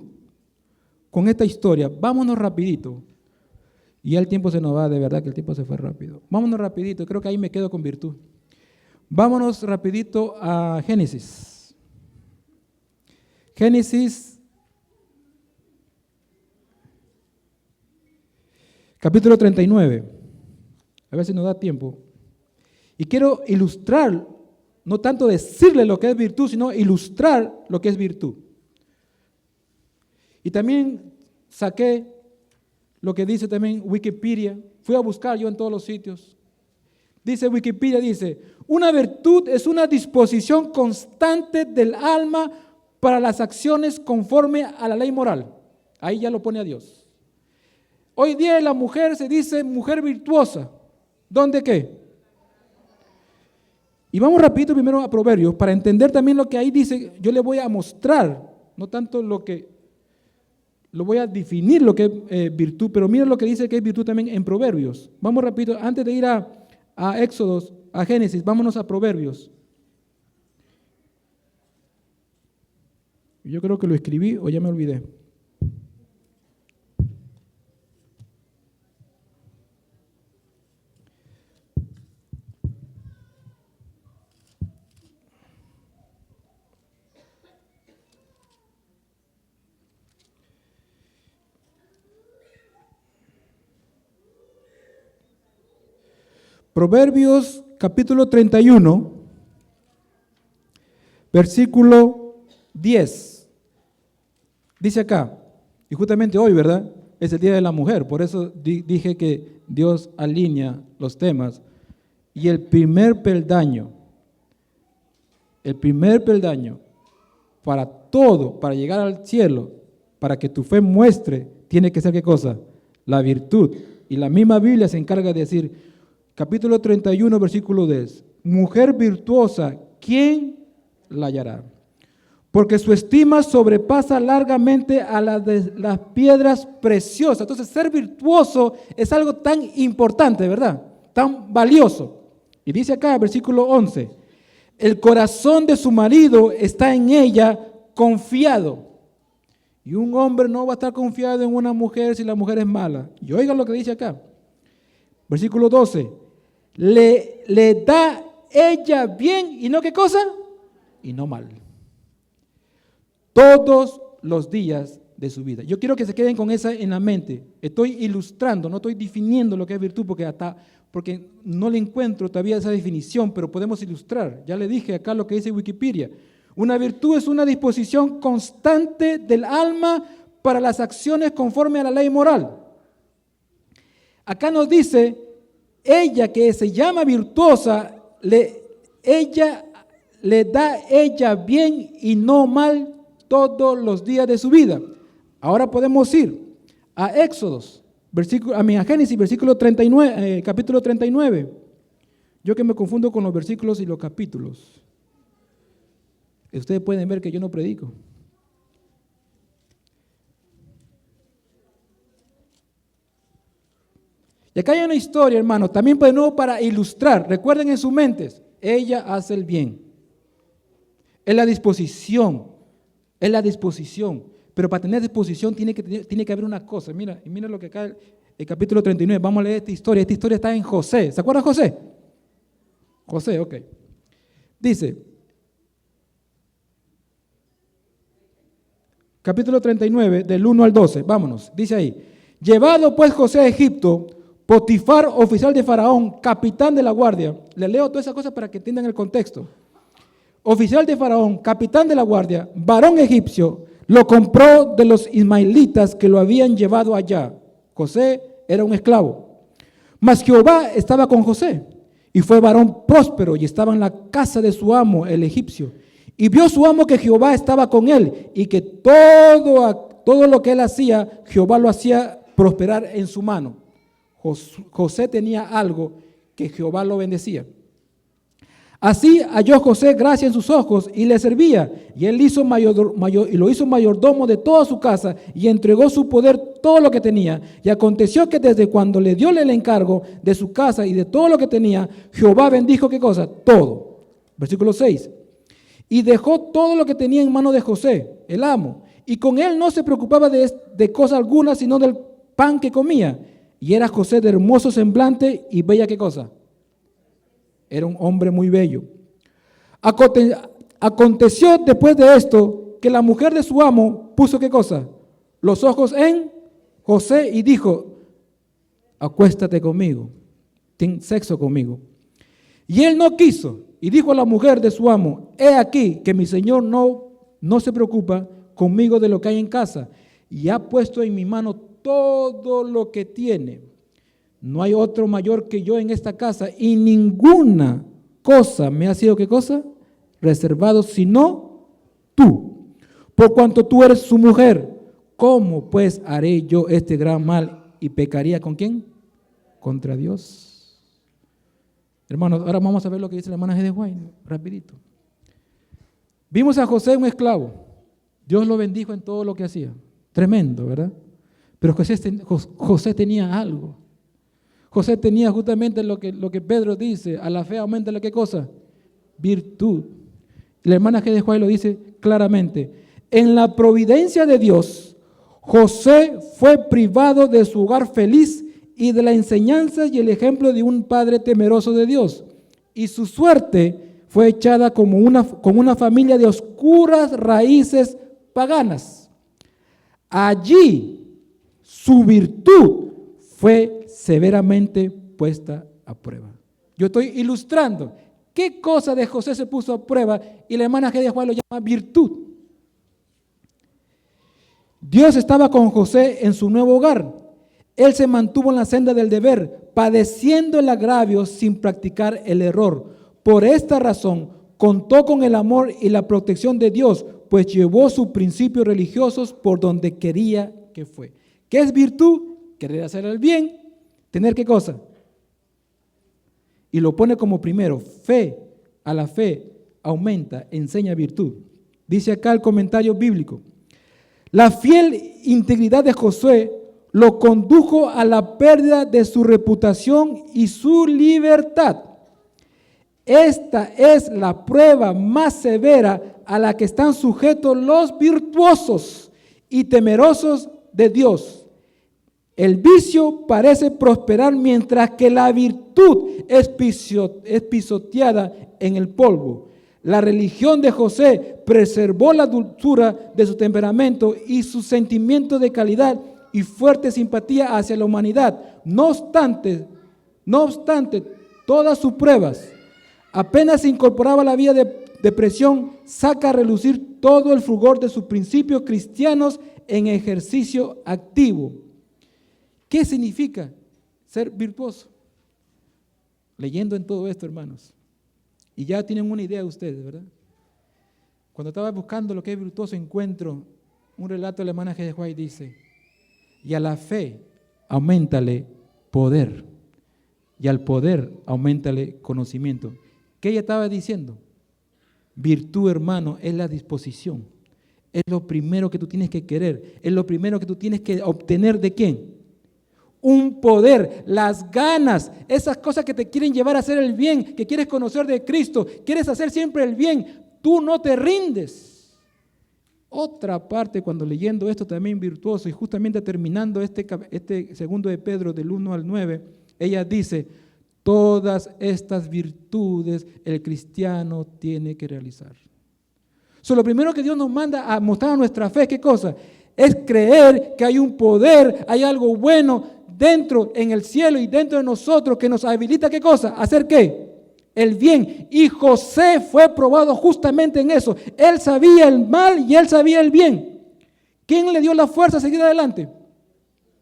con esta historia. Vámonos rapidito. Y ya el tiempo se nos va, de verdad que el tiempo se fue rápido. Vámonos rapidito, creo que ahí me quedo con virtud. Vámonos rapidito a Génesis. Génesis, capítulo 39. A ver si nos da tiempo. Y quiero ilustrar, no tanto decirle lo que es virtud, sino ilustrar lo que es virtud. Y también saqué lo que dice también Wikipedia. Fui a buscar yo en todos los sitios. Dice Wikipedia, dice, una virtud es una disposición constante del alma para las acciones conforme a la ley moral. Ahí ya lo pone a Dios. Hoy día la mujer se dice mujer virtuosa. ¿Dónde qué? Y vamos rapidito primero a Proverbios para entender también lo que ahí dice. Yo le voy a mostrar, no tanto lo voy a definir lo que es virtud, pero miren lo que dice que es virtud también en Proverbios. Vamos rapidito, antes de ir a Éxodos, a Génesis, vámonos a Proverbios. Yo creo que lo escribí o ya me olvidé. Proverbios capítulo 31, versículo 10. Dice acá, y justamente hoy, ¿verdad? Es el Día de la Mujer, por eso dije que Dios alinea los temas. Y el primer peldaño para todo, para llegar al cielo, para que tu fe muestre, tiene que ser ¿qué cosa? La virtud. Y la misma Biblia se encarga de decir, capítulo 31, versículo 10, mujer virtuosa, ¿quién la hallará? Porque su estima sobrepasa largamente a la de las piedras preciosas. Entonces, ser virtuoso es algo tan importante, ¿verdad? Tan valioso. Y dice acá, versículo 11, el corazón de su marido está en ella confiado. Y un hombre no va a estar confiado en una mujer si la mujer es mala. Y oigan lo que dice acá. Versículo 12, le da ella bien, ¿y no qué cosa? Y no mal. Todos los días de su vida. Yo quiero que se queden con esa en la mente. Estoy ilustrando, no estoy definiendo lo que es virtud porque no le encuentro todavía esa definición, pero podemos ilustrar. Ya le dije acá lo que dice Wikipedia. Una virtud es una disposición constante del alma para las acciones conforme a la ley moral. Acá nos dice, ella que se llama virtuosa, ella le da ella bien y no mal todos los días de su vida. Ahora podemos ir a Éxodos, a Génesis, versículo 39, capítulo 39. Yo que me confundo con los versículos y los capítulos. Ustedes pueden ver que yo no predico. Y acá hay una historia, hermano, también de nuevo para ilustrar. Recuerden en sus mentes, ella hace el bien. Es la disposición, es la disposición. Pero para tener disposición tiene que haber una cosa. Mira lo que acá el capítulo 39, vamos a leer esta historia. Esta historia está en José. ¿Se acuerda José? José, ok. Dice, capítulo 39, del 1 al 12, vámonos. Dice ahí, llevado pues José a Egipto, Potifar, oficial de Faraón, capitán de la guardia. Le leo todas esas cosas para que entiendan el contexto. Oficial de Faraón, capitán de la guardia, varón egipcio, lo compró de los ismaelitas que lo habían llevado allá. José era un esclavo. Mas Jehová estaba con José, y fue varón próspero, y estaba en la casa de su amo, el egipcio. Y vio su amo que Jehová estaba con él, y que todo lo que él hacía, Jehová lo hacía prosperar en su mano. José tenía algo que Jehová lo bendecía. Así halló José gracia en sus ojos y le servía, y él lo hizo mayordomo de toda su casa y entregó su poder todo lo que tenía. Y aconteció que desde cuando le dio el encargo de su casa y de todo lo que tenía, Jehová bendijo, ¿qué cosa? Todo. Versículo 6. Y dejó todo lo que tenía en mano de José, el amo, y con él no se preocupaba de cosa alguna, sino del pan que comía. Y era José de hermoso semblante y bella, ¿qué cosa? Era un hombre muy bello. Aconteció después de esto que la mujer de su amo puso, ¿qué cosa? Los ojos en José y dijo, acuéstate conmigo, ten sexo conmigo. Y él no quiso y dijo a la mujer de su amo, he aquí que mi señor no se preocupa conmigo de lo que hay en casa y ha puesto en mi mano todo lo que tiene. No hay otro mayor que yo en esta casa y ninguna cosa me ha sido, ¿qué cosa? Reservado, sino tú. Por cuanto tú eres su mujer, ¿cómo pues haré yo este gran mal y pecaría con quién? Contra Dios. Hermanos, ahora vamos a ver lo que dice la hermana G. de White, rapidito. Vimos a José, un esclavo. Dios lo bendijo en todo lo que hacía. Tremendo, ¿verdad? Pero José tenía algo. José tenía justamente lo que Pedro dice, a la fe aumenta la ¿qué cosa? Virtud. La hermana G. de White lo dice claramente. En la providencia de Dios, José fue privado de su hogar feliz y de la enseñanza y el ejemplo de un padre temeroso de Dios. Y su suerte fue echada como una familia de oscuras raíces paganas. Allí su virtud fue severamente puesta a prueba. Yo estoy ilustrando qué cosa de José se puso a prueba y la hermana G. de Juan lo llama virtud. Dios estaba con José en su nuevo hogar. Él se mantuvo en la senda del deber, padeciendo el agravio sin practicar el error. Por esta razón, contó con el amor y la protección de Dios, pues llevó sus principios religiosos por donde quería que fue. ¿Qué es virtud? Querer hacer el bien. ¿Tener qué cosa? Y lo pone como primero, fe. A la fe aumenta, enseña virtud. Dice acá el comentario bíblico. La fiel integridad de Josué lo condujo a la pérdida de su reputación y su libertad. Esta es la prueba más severa a la que están sujetos los virtuosos y temerosos de Dios. El vicio parece prosperar mientras que la virtud es pisoteada en el polvo. La religión de José preservó la dulzura de su temperamento y su sentimiento de calidad y fuerte simpatía hacia la humanidad. No obstante, todas sus pruebas, apenas se incorporaba a la vida de depresión, saca a relucir todo el fulgor de sus principios cristianos en ejercicio activo. ¿Qué significa ser virtuoso? Leyendo en todo esto, hermanos, y ya tienen una idea ustedes, ¿verdad? Cuando estaba buscando lo que es virtuoso, encuentro un relato de la hermana G. de White, dice, y a la fe auméntale poder, y al poder auméntale conocimiento. ¿Qué ella estaba diciendo? Virtud, hermano, es la disposición. Es lo primero que tú tienes que querer. Es lo primero que tú tienes que obtener ¿de quién? un poder, las ganas, esas cosas que te quieren llevar a hacer el bien, que quieres conocer de Cristo, quieres hacer siempre el bien, tú no te rindes. Otra parte, cuando leyendo esto también virtuoso y justamente terminando este segundo de Pedro del 1 al 9, ella dice, todas estas virtudes el cristiano tiene que realizar. Lo primero que Dios nos manda a mostrar nuestra fe, ¿qué cosa? Es creer que hay un poder, hay algo bueno dentro en el cielo y dentro de nosotros que nos habilita, ¿qué cosa? ¿Hacer qué? El bien. Y José fue probado justamente en eso. Él sabía el mal y él sabía el bien. ¿Quién le dio la fuerza a seguir adelante?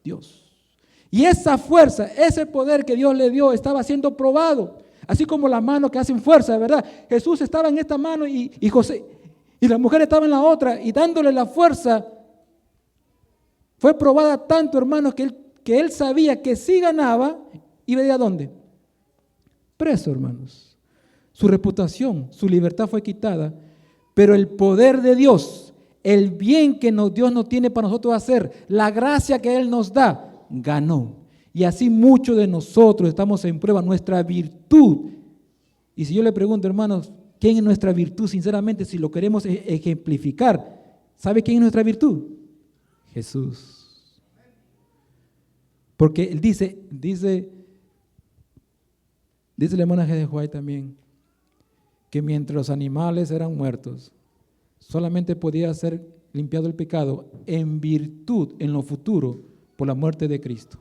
Dios. Y esa fuerza, ese poder que Dios le dio estaba siendo probado. Así como las manos que hacen fuerza, ¿verdad? Jesús estaba en esta mano y José, y la mujer estaba en la otra y dándole la fuerza. Fue probada tanto, hermanos, que él sabía que si ganaba, iba a ir a dónde. Preso, hermanos. Su reputación, su libertad fue quitada, pero el poder de Dios, el bien que Dios nos tiene para nosotros hacer, la gracia que Él nos da, ganó. Y así muchos de nosotros estamos en prueba, nuestra virtud. Y si yo le pregunto, hermanos, ¿quién es nuestra virtud? Sinceramente, si lo queremos ejemplificar, ¿sabe quién es nuestra virtud? Jesús. Porque Él dice la hermana G. de White también, que mientras los animales eran muertos, solamente podía ser limpiado el pecado en virtud, en lo futuro, por la muerte de Cristo.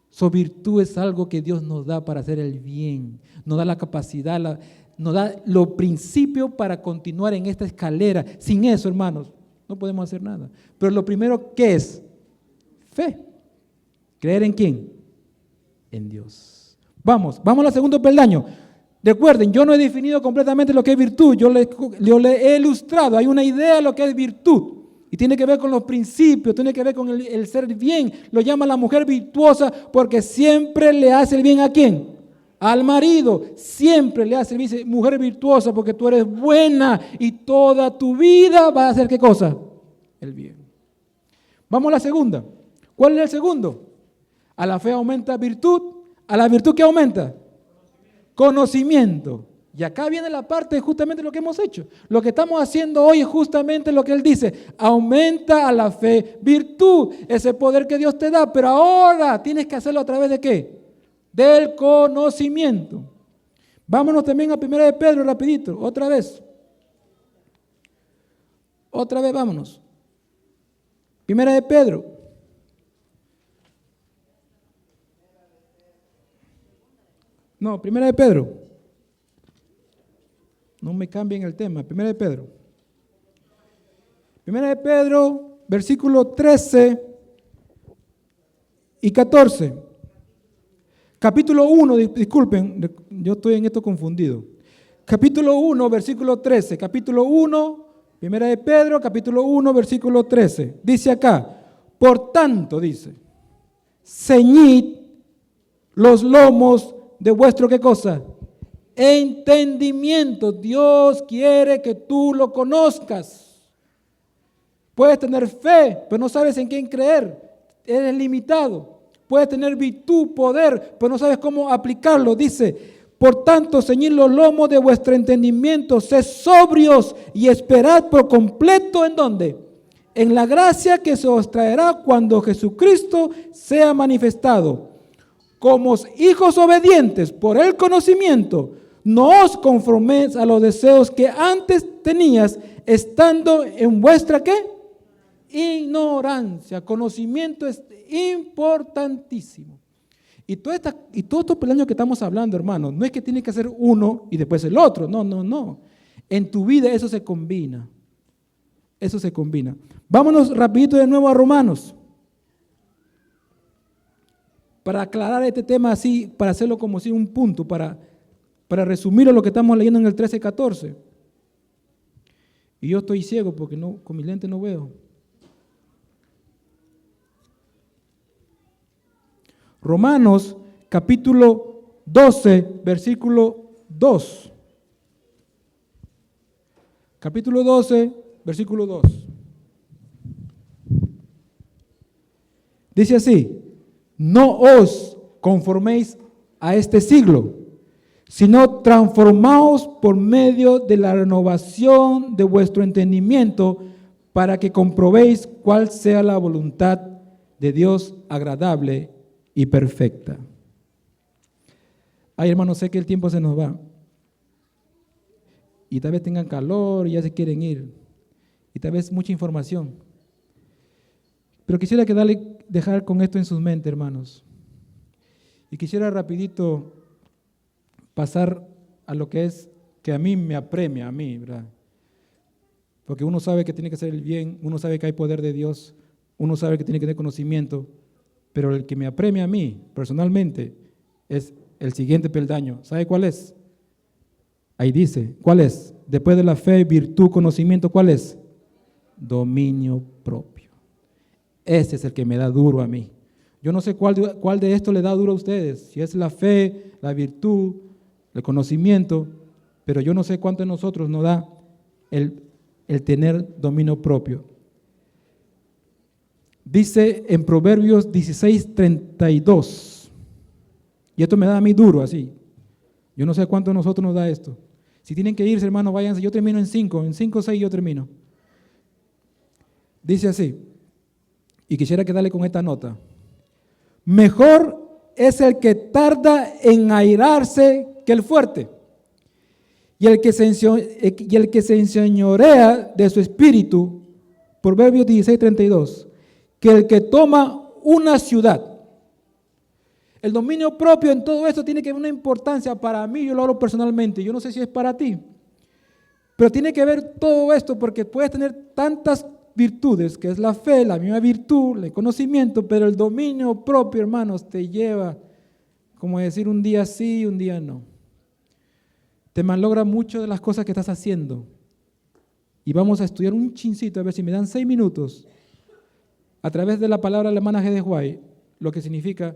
Su virtud es algo que Dios nos da para hacer el bien, nos da la capacidad, nos da los principios para continuar en esta escalera. Sin eso, hermanos, no podemos hacer nada. Pero lo primero, ¿qué es? Fe. ¿Creer en quién? En Dios. Vamos al segundo peldaño. Recuerden, yo no he definido completamente lo que es virtud, yo le he ilustrado, hay una idea de lo que es virtud. Y tiene que ver con los principios, tiene que ver con el ser bien. Lo llama la mujer virtuosa porque siempre le hace el bien ¿a quién? Al marido. Siempre le hace el bien. Dice, mujer virtuosa porque tú eres buena y toda tu vida va a hacer ¿qué cosa? El bien. Vamos a la segunda. ¿Cuál es el segundo? A la fe aumenta virtud. ¿A la virtud qué aumenta? Conocimiento. Y acá viene la parte de justamente lo que hemos hecho. Lo que estamos haciendo hoy es justamente lo que Él dice. Aumenta a la fe virtud, ese poder que Dios te da, pero ahora tienes que hacerlo a través de ¿qué? Del conocimiento. Vámonos también a 1 de Pedro rapidito, otra vez. Otra vez vámonos. 1 de Pedro. No, 1 de Pedro. No me cambien el tema. 1 de Pedro. 1 de Pedro, versículo 13 y 14. Capítulo 1, disculpen, yo estoy en esto confundido. Capítulo 1, versículo 13. Capítulo 1, 1 de Pedro, capítulo 1, versículo 13. Dice acá, por tanto, dice, ceñid los lomos de vuestro, ¿qué cosa? Entendimiento. Dios quiere que tú lo conozcas. Puedes tener fe, pero no sabes en quién creer. Eres limitado. Puedes tener virtud, poder, pero no sabes cómo aplicarlo. Dice, por tanto, ceñid los lomos de vuestro entendimiento, sed sobrios y esperad por completo, ¿en dónde? En la gracia que se os traerá cuando Jesucristo sea manifestado. Como hijos obedientes por el conocimiento, no os conforméis a los deseos que antes tenías, estando en vuestra ¿qué? Ignorancia. Conocimiento es importantísimo. Y todos estos peldaños que estamos hablando, hermanos, no es que tiene que hacer uno y después el otro. No. En tu vida eso se combina. Eso se combina. Vámonos rapidito de nuevo a Romanos. Para aclarar este tema así, para hacerlo como si un punto, para resumir lo que estamos leyendo en el 13-14. Y yo estoy ciego porque con mi lente no veo. Romanos capítulo 12, versículo 2. Capítulo 12, versículo 2. Dice así, No os conforméis a este siglo, sino transformaos por medio de la renovación de vuestro entendimiento, para que comprobéis cuál sea la voluntad de Dios agradable y perfecta. Ay, hermanos, sé que el tiempo se nos va. Y tal vez tengan calor y ya se quieren ir. Y tal vez mucha información. Pero quisiera dejar con esto en sus mentes, hermanos. Y quisiera rapidito pasar a lo que es, que a mí me apremia, a mí, ¿verdad? Porque uno sabe que tiene que hacer el bien, uno sabe que hay poder de Dios, uno sabe que tiene que tener conocimiento, pero el que me apremia a mí, personalmente, es el siguiente peldaño. ¿Sabe cuál es? Ahí dice, ¿cuál es? Después de la fe, virtud, conocimiento, ¿cuál es? Dominio propio. Ese es el que me da duro a mí. Yo no sé cuál de esto le da duro a ustedes, si es la fe, la virtud, el conocimiento, pero yo no sé cuánto de nosotros nos da el tener dominio propio. Dice en Proverbios 16:32, y esto me da a mí duro así. Yo no sé cuánto de nosotros nos da esto. Si tienen que irse, hermanos, váyanse. Yo termino en 5 o 6 yo termino. Dice así, y quisiera quedarle con esta nota. Mejor es el que tarda en airarse que el fuerte, y el que se enseñorea de su espíritu, Proverbios 16:32, que el que toma una ciudad. El dominio propio en todo esto tiene que ver una importancia para mí, yo lo hablo personalmente, yo no sé si es para ti, pero tiene que ver todo esto porque puedes tener tantas virtudes, que es la fe, la misma virtud, el conocimiento, pero el dominio propio, hermanos, te lleva, como decir, un día sí, un día no. Te malogra mucho de las cosas que estás haciendo. Y vamos a estudiar un chincito, a ver si me dan 6 minutos, a través de la palabra alemana G de White, lo que significa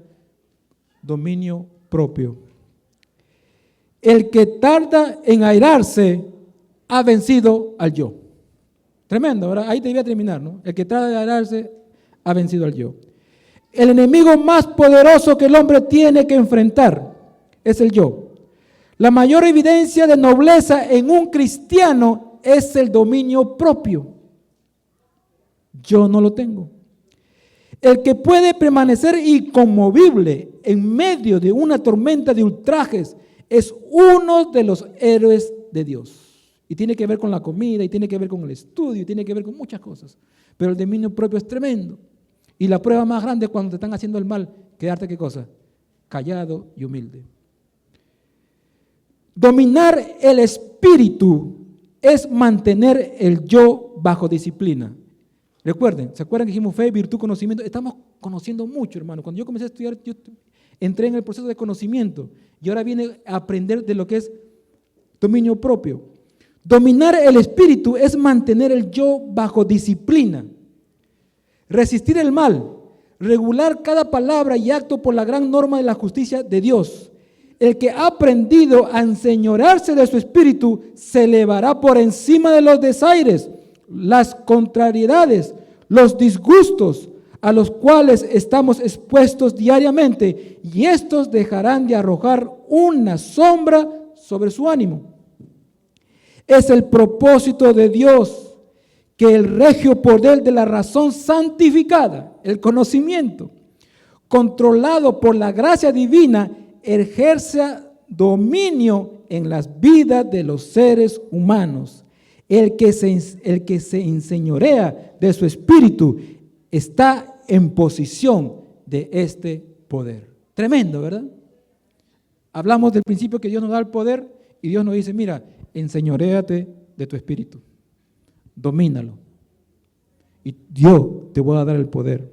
dominio propio. El que tarda en airarse ha vencido al yo. Tremendo, ¿verdad? Ahí te voy a terminar, ¿no? El que tarda en airarse ha vencido al yo. El enemigo más poderoso que el hombre tiene que enfrentar es el yo. La mayor evidencia de nobleza en un cristiano es el dominio propio. Yo no lo tengo. El que puede permanecer inconmovible en medio de una tormenta de ultrajes es uno de los héroes de Dios. Y tiene que ver con la comida, y tiene que ver con el estudio, y tiene que ver con muchas cosas. Pero el dominio propio es tremendo. Y la prueba más grande es cuando te están haciendo el mal, quedarte, ¿qué cosa? Callado y humilde. Dominar el espíritu es mantener el yo bajo disciplina. Recuerden, ¿se acuerdan que dijimos fe, virtud, conocimiento? Estamos conociendo mucho, hermano. Cuando yo comencé a estudiar, yo entré en el proceso de conocimiento y ahora viene a aprender de lo que es dominio propio. Dominar el espíritu es mantener el yo bajo disciplina. Resistir el mal, regular cada palabra y acto por la gran norma de la justicia de Dios. El que ha aprendido a enseñorearse de su espíritu se elevará por encima de los desaires, las contrariedades, los disgustos a los cuales estamos expuestos diariamente, y estos dejarán de arrojar una sombra sobre su ánimo. Es el propósito de Dios que el regio poder de la razón santificada, el conocimiento, controlado por la gracia divina, ejerza dominio en las vidas de los seres humanos. El que se enseñorea de su espíritu está en posición de este poder. Tremendo, ¿verdad? Hablamos del principio que Dios nos da el poder y Dios nos dice, mira, enseñoréate de tu espíritu, domínalo y yo te voy a dar el poder.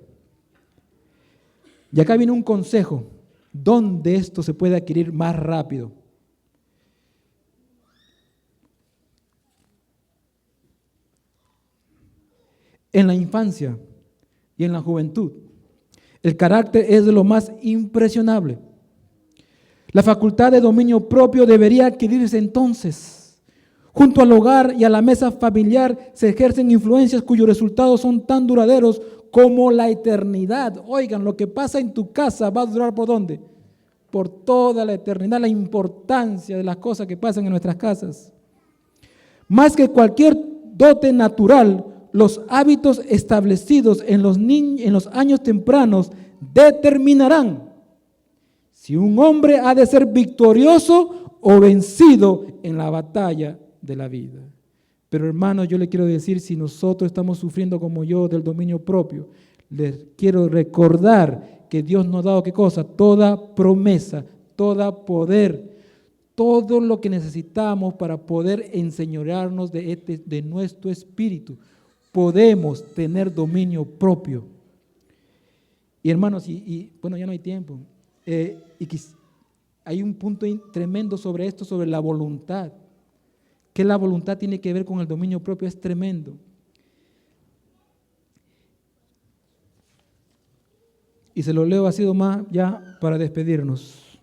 Y acá viene un consejo, ¿dónde esto se puede adquirir más rápido? En la infancia y en la juventud, el carácter es de lo más impresionable. La facultad de dominio propio debería adquirirse entonces. Junto al hogar y a la mesa familiar se ejercen influencias cuyos resultados son tan duraderos como la eternidad. Oigan, lo que pasa en tu casa va a durar ¿por dónde? Por toda la eternidad, la importancia de las cosas que pasan en nuestras casas. Más que cualquier dote natural, los hábitos establecidos en los años tempranos determinarán si un hombre ha de ser victorioso o vencido en la batalla de la vida. Pero hermanos, yo le quiero decir, si nosotros estamos sufriendo como yo del dominio propio, les quiero recordar que Dios nos ha dado ¿qué cosa? Toda promesa, toda poder, todo lo que necesitamos para poder enseñorearnos de nuestro espíritu. Podemos tener dominio propio. Y hermanos, bueno, ya no hay tiempo. Hay un punto tremendo sobre esto, sobre la voluntad. Que la voluntad tiene que ver con el dominio propio, es tremendo. Y se lo leo así más ya para despedirnos.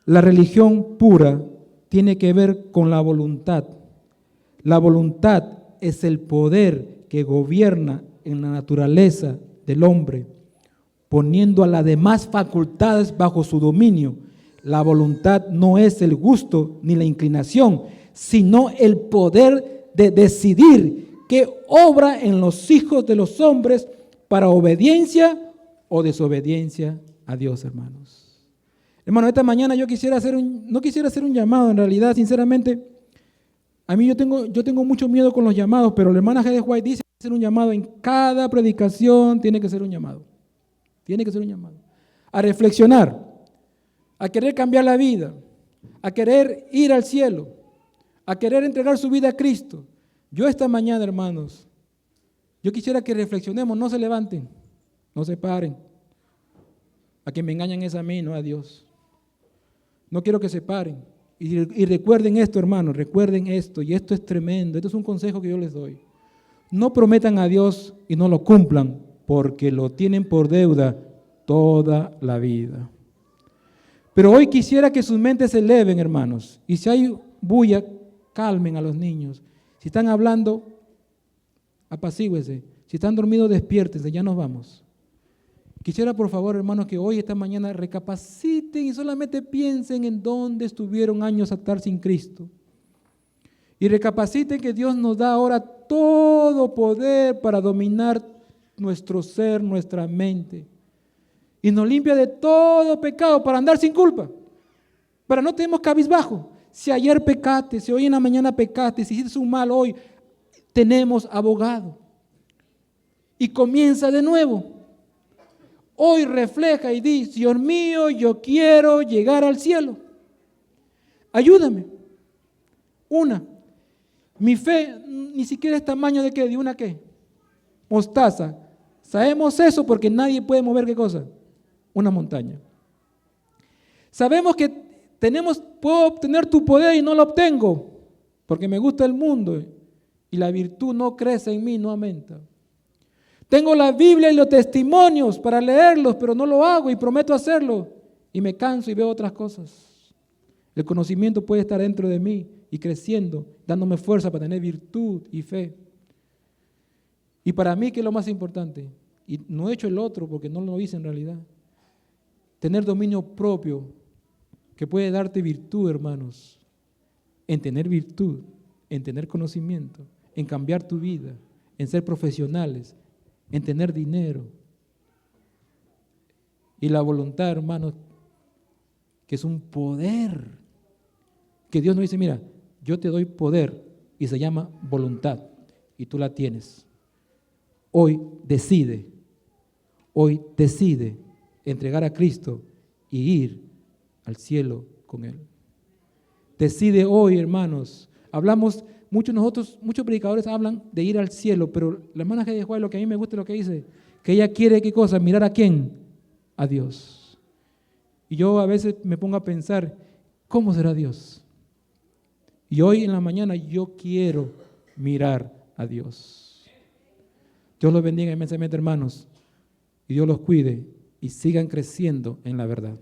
La religión pura tiene que ver con la voluntad. La voluntad es el poder que gobierna en la naturaleza del hombre, poniendo a las demás facultades bajo su dominio. La voluntad no es el gusto ni la inclinación, sino el poder de decidir qué obra en los hijos de los hombres para obediencia o desobediencia a Dios, hermanos. Hermano, esta mañana yo no quisiera hacer un llamado, en realidad, sinceramente. A mí yo tengo mucho miedo con los llamados, pero la hermana G. de White dice hacer un llamado en cada predicación, tiene que ser un llamado. Tiene que ser un llamado. A reflexionar, a querer cambiar la vida, a querer ir al cielo, a querer entregar su vida a Cristo. Yo esta mañana, hermanos, yo quisiera que reflexionemos, no se levanten, no se paren. A quien me engañan es a mí, no a Dios. No quiero que se paren. Y recuerden esto, hermanos, recuerden esto, y esto es tremendo, esto es un consejo que yo les doy. No prometan a Dios y no lo cumplan, porque lo tienen por deuda toda la vida. Pero hoy quisiera que sus mentes se eleven, hermanos, y si hay bulla, calmen a los niños. Si están hablando, apacíguense. Si están dormidos, despiértense, ya nos vamos. Quisiera, por favor, hermanos, que hoy, esta mañana, recapaciten y solamente piensen en dónde estuvieron años atrás sin Cristo. Y recapaciten que Dios nos da ahora todo poder para dominar nuestro ser, nuestra mente. Y nos limpia de todo pecado para andar sin culpa. Para no tener cabizbajo. Si ayer pecaste, si hoy en la mañana pecaste, si hiciste un mal hoy, tenemos abogado. Y comienza de nuevo. Hoy refleja y dice, Dios mío, yo quiero llegar al cielo. Ayúdame. Mi fe ni siquiera es tamaño de ¿qué? ¿De una qué? Mostaza. Sabemos eso porque nadie puede mover ¿qué cosa? Una montaña. Sabemos que puedo obtener tu poder y no lo obtengo porque me gusta el mundo y la virtud no crece en mí, no aumenta. Tengo la Biblia y los testimonios para leerlos, pero no lo hago y prometo hacerlo. Y me canso y veo otras cosas. El conocimiento puede estar dentro de mí y creciendo, dándome fuerza para tener virtud y fe. Y para mí, ¿qué es lo más importante? Y no he hecho el otro porque no lo hice en realidad. Tener dominio propio que puede darte virtud, hermanos. En tener virtud, en tener conocimiento, en cambiar tu vida, en ser profesionales, en tener dinero. Y la voluntad, hermanos, que es un poder. Que Dios nos dice, mira, yo te doy poder y se llama voluntad y tú la tienes. Hoy decide entregar a Cristo y ir al cielo con Él. Decide hoy, hermanos. Muchos predicadores hablan de ir al cielo, pero la hermana G. de Juárez, lo que a mí me gusta es lo que dice, que ella quiere, ¿qué cosa? Mirar a quién, a Dios. Y yo a veces me pongo a pensar, ¿cómo será Dios? Y hoy en la mañana yo quiero mirar a Dios. Dios los bendiga inmensamente, hermanos, y Dios los cuide y sigan creciendo en la verdad.